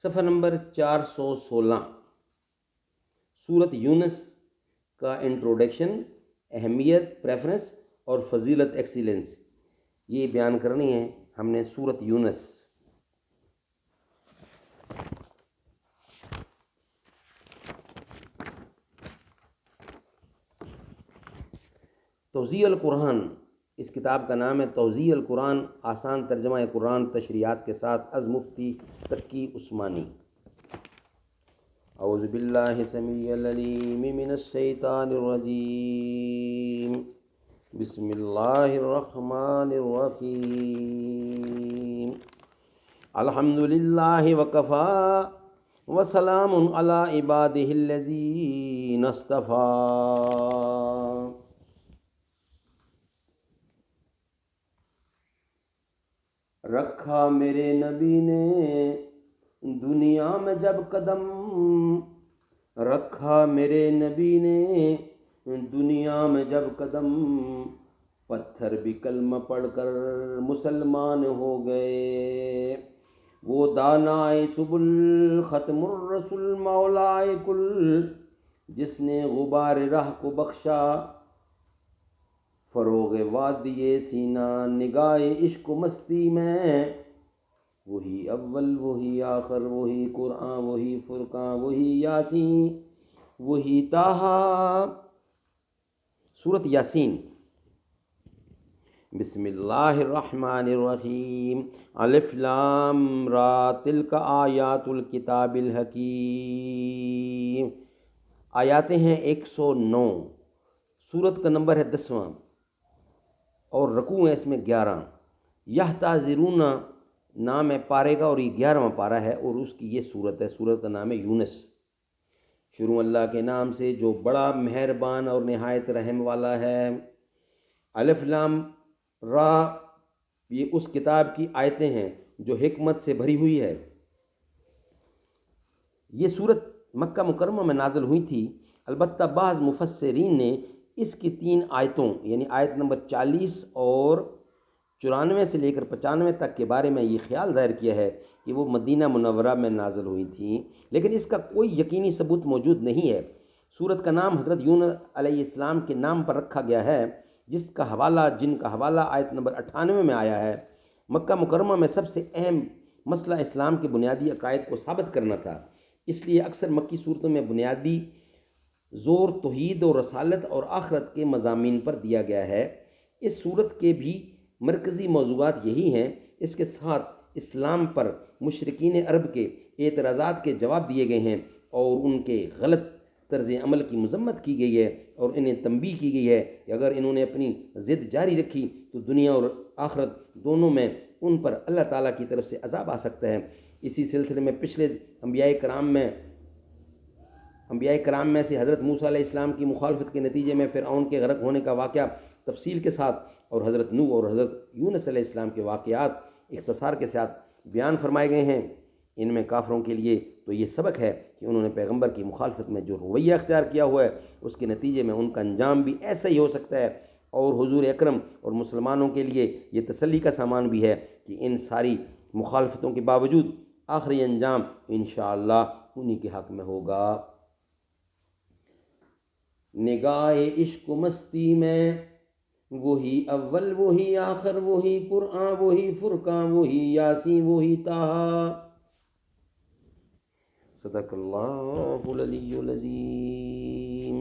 صفحہ نمبر 416، سورۃ یونس کا انٹروڈکشن، اہمیت، پریفرنس اور فضیلت، ایکسیلنس، یہ بیان کرنی ہے ہم نے سورۃ یونس۔ توضیح القرآن، اس کتاب کا نام ہے توضیح القرآن، آسان ترجمہ قرآن تشریحات کے ساتھ، از مفتی تقی عثمانی۔ اعوذ باللہ السمیع العلیم من الشیطان الرجیم، بسم اللہ الرحمن الرحیم، الحمد للہ وکفی وسلام علی عبادہ الذین اصطفی۔ رکھا میرے نبی نے دنیا میں جب قدم، رکھا میرے نبی نے دنیا میں جب قدم، پتھر بھی کلمہ پڑھ کر مسلمان ہو گئے۔ وہ دانائے سبل ختم الرسل مولائے کل، جس نے غبار راہ کو بخشا فروغ وادی سینہ نگاہ عشق و مستی میں۔ وہی اول وہی آخر وہی قرآن وہی فرقان وہی یاسین وہی طٰہٰ۔ سورۃ یاسین۔ بسم اللہ الرحمن الرحیم، الف لام را، تلک آیات الکتاب الحکیم۔ آیاتیں ہیں 109، سورت کا نمبر ہے 10واں اور رکوع ہے اس میں 11۔ یحتضرون نام ہے پارے کا اور یہ 11واں پارہ ہے اور اس کی یہ صورت ہے، صورت کا نام ہے یونس۔ شروع اللہ کے نام سے جو بڑا مہربان اور نہایت رحم والا ہے۔ الف لام را، یہ اس کتاب کی آیتیں ہیں جو حکمت سے بھری ہوئی ہے۔ یہ صورت مکہ مکرمہ میں نازل ہوئی تھی، البتہ بعض مفسرین نے اس کی 3 آیتوں یعنی آیت نمبر 40 اور 94 سے لے کر 95 تک کے بارے میں یہ خیال ظاہر کیا ہے کہ وہ مدینہ منورہ میں نازل ہوئی تھیں، لیکن اس کا کوئی یقینی ثبوت موجود نہیں ہے۔ سورت کا نام حضرت یونس علیہ السلام کے نام پر رکھا گیا ہے، جن کا حوالہ آیت نمبر 98 میں آیا ہے۔ مکہ مکرمہ میں سب سے اہم مسئلہ اسلام کے بنیادی عقائد کو ثابت کرنا تھا، اس لیے اکثر مکی صورتوں میں بنیادی زور توحید و رسالت اور آخرت کے مضامین پر دیا گیا ہے۔ اس صورت کے بھی مرکزی موضوعات یہی ہیں۔ اس کے ساتھ اسلام پر مشرکین عرب کے اعتراضات کے جواب دیے گئے ہیں اور ان کے غلط طرز عمل کی مذمت کی گئی ہے اور انہیں تنبیہ کی گئی ہے کہ اگر انہوں نے اپنی ضد جاری رکھی تو دنیا اور آخرت دونوں میں ان پر اللہ تعالیٰ کی طرف سے عذاب آ سکتا ہے۔ اسی سلسلے میں پچھلے انبیاء کرام میں سے حضرت موسیٰ علیہ السلام کی مخالفت کے نتیجے میں فرعون کے غرق ہونے کا واقعہ تفصیل کے ساتھ اور حضرت نوح اور حضرت یونس علیہ السلام کے واقعات اختصار کے ساتھ بیان فرمائے گئے ہیں۔ ان میں کافروں کے لیے تو یہ سبق ہے کہ انہوں نے پیغمبر کی مخالفت میں جو رویہ اختیار کیا ہوا ہے اس کے نتیجے میں ان کا انجام بھی ایسا ہی ہو سکتا ہے، اور حضور اکرم اور مسلمانوں کے لیے یہ تسلی کا سامان بھی ہے کہ ان ساری مخالفتوں کے باوجود آخری انجام انشاءاللہ انہی کے حق میں ہوگا۔ نگاہ عشق و مستی میں وہی اول وہی آخر وہی قرآن وہی فرقان وہی یاسین وہی طٰہٰ۔ صدق اللہ العلی العظیم۔